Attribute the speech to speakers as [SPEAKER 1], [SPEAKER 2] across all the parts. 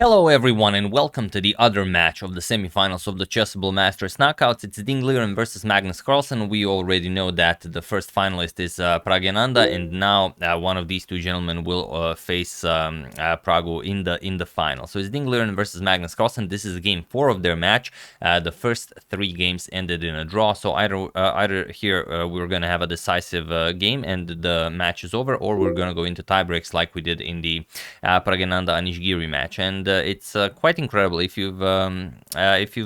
[SPEAKER 1] Hello everyone and welcome to the other match of the semifinals of the Chessable Masters Knockouts. It's Liren versus Magnus Carlsen. We already know that the first finalist is Pragananda, and now one of these two gentlemen will face Pragu in the final. So it's Liren versus Magnus Carlsen. This is game 4 of their match. The first 3 games ended in a draw, so either here we're gonna have a decisive game and the match is over, or we're gonna go into tiebreaks like we did in the Pragananda Anishgiri match. And it's quite incredible if you've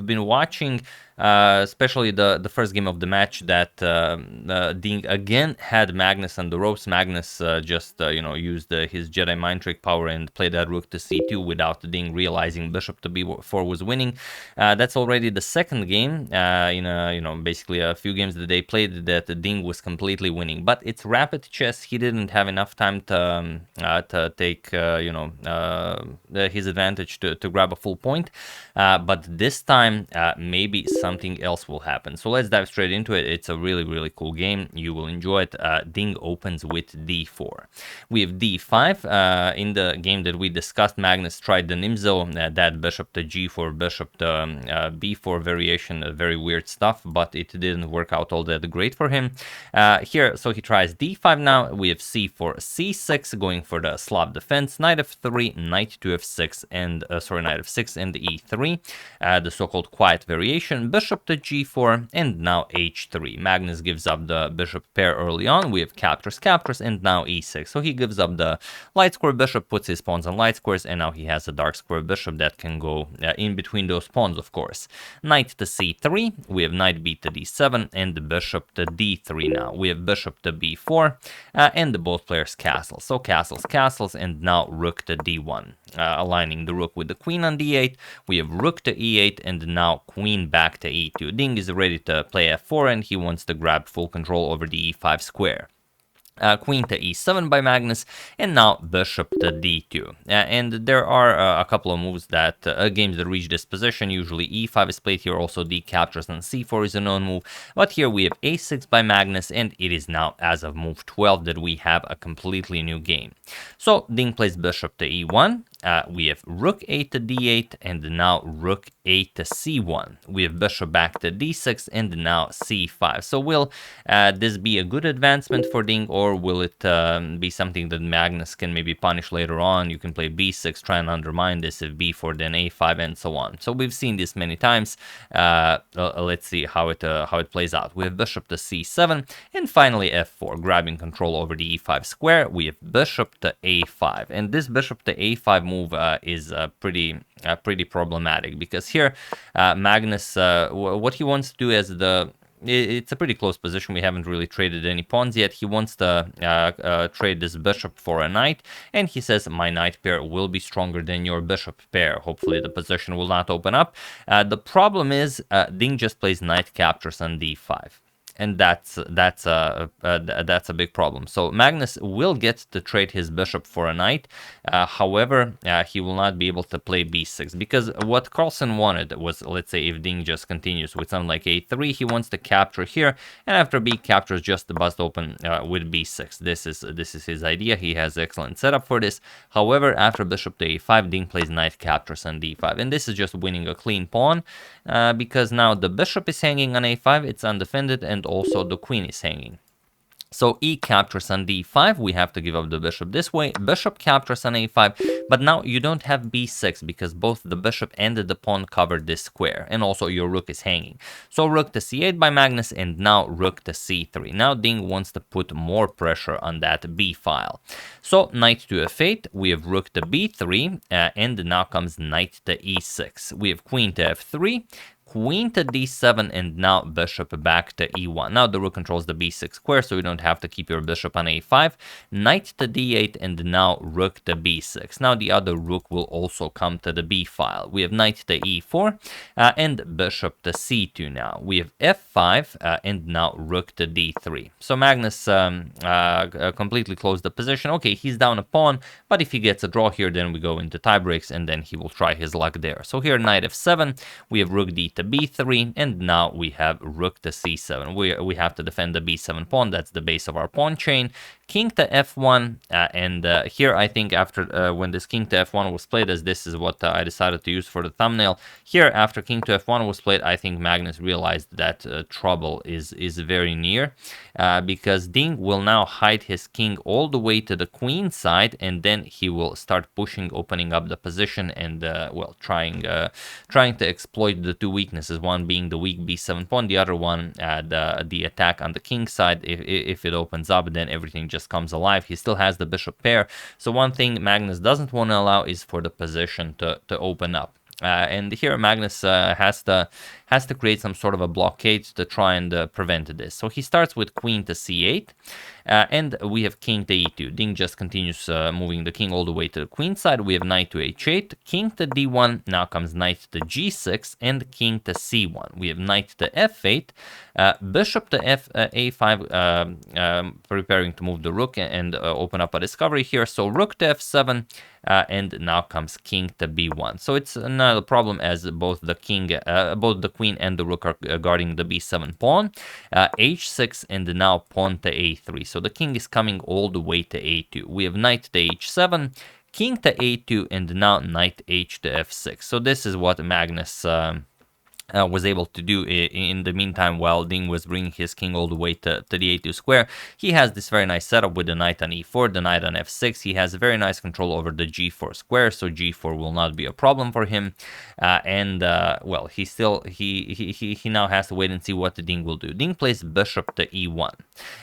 [SPEAKER 1] been watching, especially the first game of the match, that Ding again had Magnus on the ropes. Magnus just used his Jedi mind trick power and played that rook to c2 without Ding realizing bishop to b4 was winning. That's already the second game in basically a few games that they played that Ding was completely winning. But it's rapid chess. He didn't have enough time to take his advantage to grab a full point. But this time maybe something else will happen. So let's dive straight into it. It's a really cool game. You will enjoy it. Ding opens with d4. We have d5. In the game that we discussed, Magnus tried the Nimzo, that bishop to g4, bishop to b4 variation, very weird stuff, but it didn't work out all that great for him. Here, so he tries d5 now. We have c4, c6, going for the Slav defense, knight f3, knight to f6, and knight f6 and e3, the so-called quiet variation, bishop to g4, and now h3. Magnus gives up the bishop pair early on. We have captures, and now e6. So he gives up the light square bishop, puts his pawns on light squares, and now he has a dark square bishop that can go in between those pawns, of course. Knight to c3, we have knight b to d7, and the bishop to d3 now. We have bishop to b4, and both players castle. So castles, and now rook to d1. Aligning the rook with the queen on d8. We have rook to e8, and now queen back to e2. Ding is ready to play f4, and he wants to grab full control over the e5 square. Queen to e7 by Magnus, and now bishop to d2. And there are a couple of moves that games that reach this position. Usually e5 is played here, also d captures, and c4 is a known move. But here we have a6 by Magnus, and it is now, as of move 12, that we have a completely new game. So Ding plays bishop to e1. We have rook a to d8, and now rook a to c1. We have bishop back to d6, and now c5. So will this be a good advancement for Ding, or will it be something that Magnus can maybe punish later on? You can play b6, try and undermine this. If b4, then a5, and so on. So we've seen this many times. Let's see how it plays out. We have bishop to c7, and finally f4, grabbing control over the e5 square. We have bishop to a5, and this bishop to a5 move is pretty problematic, because here Magnus, what he wants to do as it's a pretty close position. We haven't really traded any pawns yet. He wants to trade this bishop for a knight, and he says my knight pair will be stronger than your bishop pair. Hopefully the position will not open up. The problem is Ding just plays knight captures on d5. And that's a big problem. So Magnus will get to trade his bishop for a knight. However, he will not be able to play b6, because what Carlsen wanted was, let's say, if Ding just continues with something like a3, he wants to capture here, and after b captures, just to bust open with b6. This is his idea. He has excellent setup for this. However, after bishop to a5, Ding plays knight captures on d5, and this is just winning a clean pawn, because now the bishop is hanging on a5, it's undefended, and also the queen is hanging. So e captures on d5, we have to give up the bishop this way. Bishop captures on a5, but now you don't have b6, because both the bishop and the pawn cover this square, and also your rook is hanging. So rook to c8 by Magnus, and now rook to c3. Now Ding wants to put more pressure on that b file. So knight to f8, we have rook to b3, and now comes knight to e6. We have queen to f3, queen to d7, and now bishop back to e1. Now the rook controls the b6 square, so you don't have to keep your bishop on a5. Knight to d8, and now rook to b6. Now the other rook will also come to the b file. We have knight to e4, and bishop to c2 now. We have f5, and now rook to d3. So Magnus completely closed the position. Okay, he's down a pawn, but if he gets a draw here, then we go into tie breaks, and then he will try his luck there. So here, knight f7, we have rook d to to b3, and now we have rook to c7. We have to defend the b7 pawn. That's the base of our pawn chain. King to f1, and here I think after when this king to f1 was played, as this is what I decided to use for the thumbnail, here after king to f1 was played, I think Magnus realized that trouble is very near, because Ding will now hide his king all the way to the queen side, and then he will start pushing, opening up the position, and well, trying to exploit the two weaknesses, one being the weak b7 pawn, the other one the attack on the king side. If it opens up, then everything just comes alive. He still has the bishop pair, so one thing Magnus doesn't want to allow is for the position to open up. And here Magnus has to create some sort of a blockade to try and prevent this. So he starts with queen to c8, and we have king to e2. Ding just continues moving the king all the way to the queen side. We have knight to h8, king to d1, now comes knight to g6, and king to c1. We have knight to f8, bishop to a5, preparing to move the rook and open up a discovery here. So rook to f7, and now comes king to b1. So it's not a problem, as both the queen and the rook are guarding the b7 pawn. H6, and now pawn to a3. So the king is coming all the way to a2. We have knight to h7, king to a2, and now knight h to f6. So this is what Magnus was able to do in the meantime, while Ding was bringing his king all the way to the a2 square. He has this very nice setup with the knight on e4, the knight on f6. He has very nice control over the g4 square, so g4 will not be a problem for him. Well, he now has to wait and see what the Ding will do. Ding plays bishop to e1,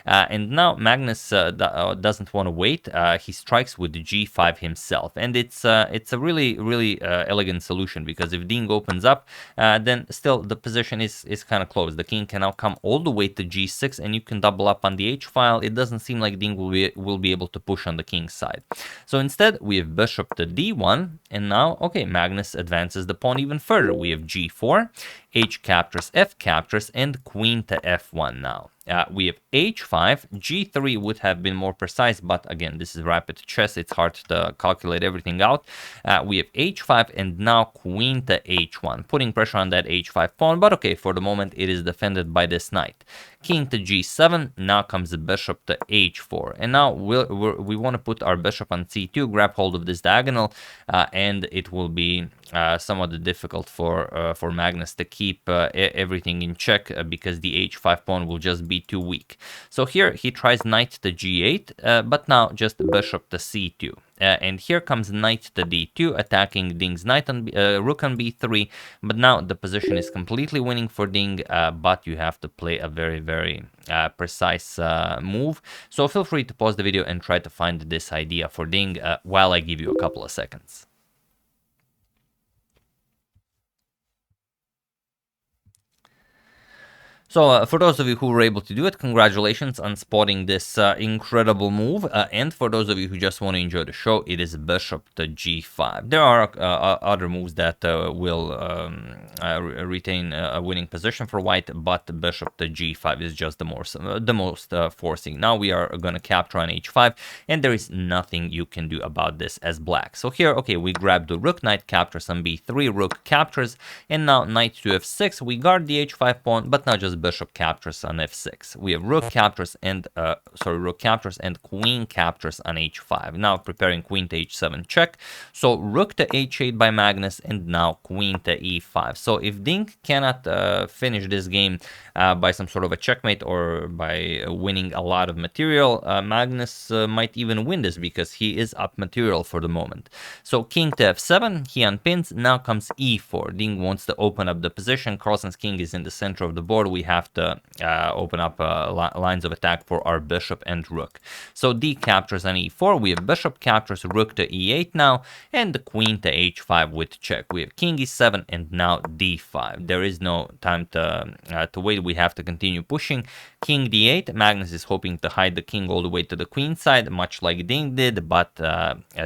[SPEAKER 1] and now Magnus doesn't want to wait. He strikes with the g5 himself, and it's a really elegant solution, because if Ding opens up, then still the position is kind of closed. The king can now come all the way to g6, and you can double up on the h file. It doesn't seem like Ding will be able to push on the king's side. So instead we have bishop to d1, and now okay, Magnus advances the pawn even further. We have g4, h captures, f captures, and queen to f1 now. We have h5, g3 would have been more precise, but again, this is rapid chess, it's hard to calculate everything out. We have h5, and now queen to h1, putting pressure on that h5 pawn, but okay, for the moment it is defended by this knight. King to g7, now comes the bishop to h4, and now we want to put our bishop on c2, grab hold of this diagonal, and it will be somewhat difficult for Magnus to keep everything in check, because the h5 pawn will just be too weak. So here he tries knight to g8, but now just bishop to c2. And here comes knight to d2, attacking Ding's knight on rook on b3, but now the position is completely winning for Ding, but you have to play a very precise move. So feel free to pause the video and try to find this idea for Ding while I give you a couple of seconds. So for those of you who were able to do it, congratulations on spotting this incredible move. And for those of you who just want to enjoy the show, it is bishop to g5. There are other moves that will retain a winning position for white, but bishop to g5 is just the most forcing. Now we are going to capture on h5, and there is nothing you can do about this as black. So here, okay, we grab the rook, knight captures on b3, rook captures, and now knight to f6. We guard the h5 pawn, but now just bishop captures on f6. We have rook captures and queen captures on h5. Now preparing queen to h7 check. So rook to h8 by Magnus, and now queen to e5. So if Ding cannot finish this game by some sort of a checkmate or by winning a lot of material, Magnus might even win this, because he is up material for the moment. So king to f7, he unpins. Now comes e4. Ding wants to open up the position. Carlsen's king is in the center of the board. We have to open up lines of attack for our bishop and rook. So d captures on e4. We have bishop captures, rook to e8 now, and the queen to h5 with check. We have king e7, and now d5. There is no time to wait. We have to continue pushing. King d8, Magnus is hoping to hide the king all the way to the queen side, much like Ding did, but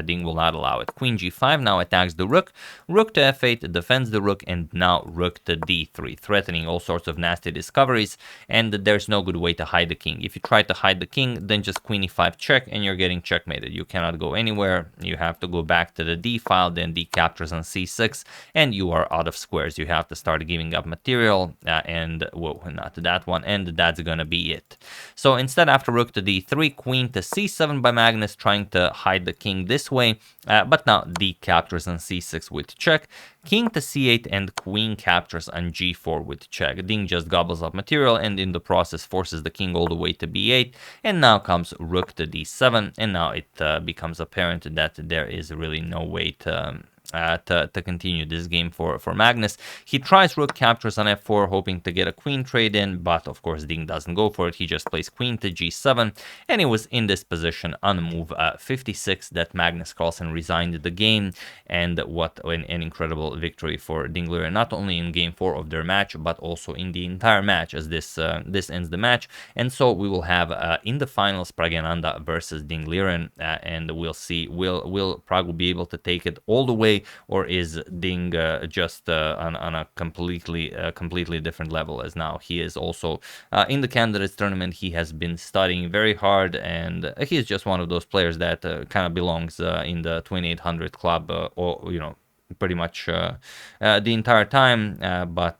[SPEAKER 1] Ding will not allow it. Queen g5 now attacks the rook, rook to f8 defends the rook, and now rook to d3, threatening all sorts of nasty discoveries, and there's no good way to hide the king. If you try to hide the king, then just queen e5 check, and you're getting checkmated. You cannot go anywhere, you have to go back to the d file, then d captures on c6, and you are out of squares. You have to start giving up material, and, whoa, not that one, and that's gonna be it. So instead, after rook to d3, queen to c7 by Magnus, trying to hide the king this way, but now d captures on c6 with check, king to c8, and queen captures on g4 with check. Ding just gobbles up material, and in the process forces the king all the way to b8, and now comes rook to d7, and now it becomes apparent that there is really no way to continue this game for Magnus. He tries rook captures on f4, hoping to get a queen trade in, but of course Ding doesn't go for it. He just plays queen to g7, and it was in this position on move 56 that Magnus Carlsen resigned the game, and what an incredible victory for Ding Liren, not only in game 4 of their match, but also in the entire match, as this ends the match. And so we will have in the finals Pragyananda versus Ding Liren, and we'll see, will Prag will be able to take it all the way, or is Ding just on a completely different level, as now he is also in the candidates tournament. He has been studying very hard, and he is just one of those players that kind of belongs in the 2800 club, or pretty much the entire time, but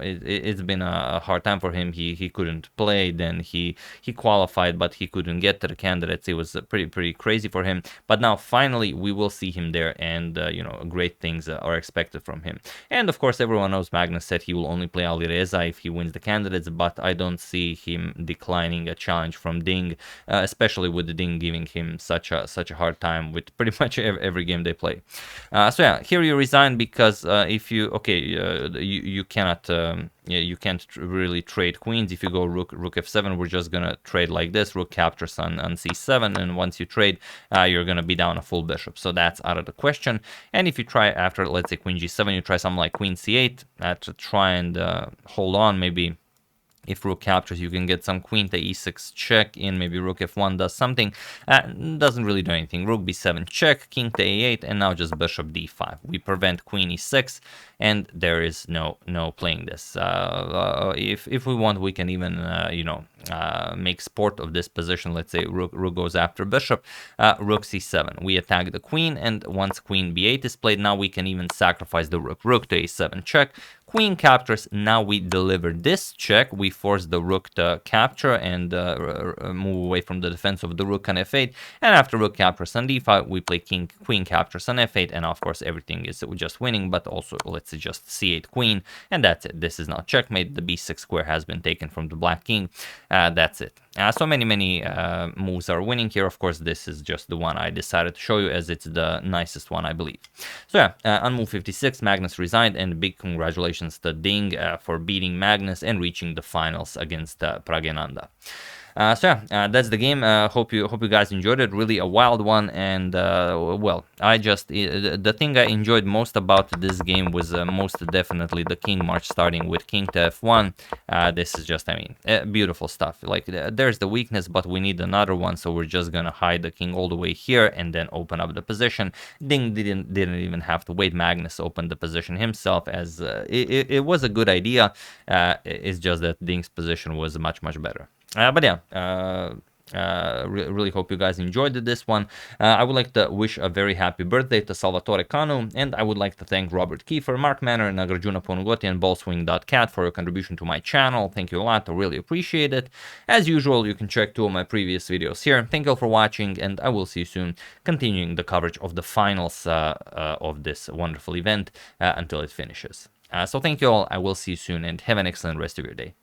[SPEAKER 1] it's been a hard time for him. He couldn't play, then he qualified, but he couldn't get to the candidates. It was pretty crazy for him, but now finally we will see him there, and great things are expected from him. And of course everyone knows Magnus said he will only play Ali Reza if he wins the candidates, but I don't see him declining a challenge from Ding, especially with the Ding giving him such a hard time with pretty much every game they play. So yeah, here you resign because if you you cannot you can't really trade queens. If you go rook f7, we're just gonna trade like this, rook captures on c7, and once you trade, you're gonna be down a full bishop, so that's out of the question. And if you try after, let's say, queen g7, you try something like queen c8 to try and hold on. Maybe if rook captures, you can get some queen to e6 check in, maybe rook f1 does something, doesn't really do anything. Rook b7 check, king to a8, and now just bishop d5. We prevent queen e6, and there is no playing this. If we want, we can even make sport of this position. Let's say rook goes after bishop, rook c7. We attack the queen, and once queen b8 is played, now we can even sacrifice the rook. Rook to a7 check, queen captures. Now we deliver this check. We force the rook to capture and move away from the defense of the rook on f8. And after rook captures on d5, we play queen captures on f8. And of course, everything is just winning, but also let's say just c8 queen. And that's it. This is now checkmate. The b6 square has been taken from the black king. That's it. So many moves are winning here. Of course, this is just the one I decided to show you, as it's the nicest one, I believe. So yeah, on move 56, Magnus resigned, and big congratulations to Ding for beating Magnus and reaching the finals against Pragyananda. So yeah, that's the game. Hope you guys enjoyed it. Really a wild one, and well, the thing I enjoyed most about this game was most definitely the king march, starting with king to f1. This is just, beautiful stuff. Like, there's the weakness, but we need another one, so we're just gonna hide the king all the way here and then open up the position. Ding didn't even have to wait. Magnus opened the position himself, as it was a good idea. It's just that Ding's position was much better. But yeah, really hope you guys enjoyed this one. I would like to wish a very happy birthday to Salvatore Canu, and I would like to thank Robert Kiefer, Mark Manor, Nagarjuna Ponugoti, and Ballswing.cat for your contribution to my channel. Thank you a lot. I really appreciate it. As usual, you can check 2 of my previous videos here. Thank you all for watching, and I will see you soon, continuing the coverage of the finals of this wonderful event until it finishes. So thank you all. I will see you soon, and have an excellent rest of your day.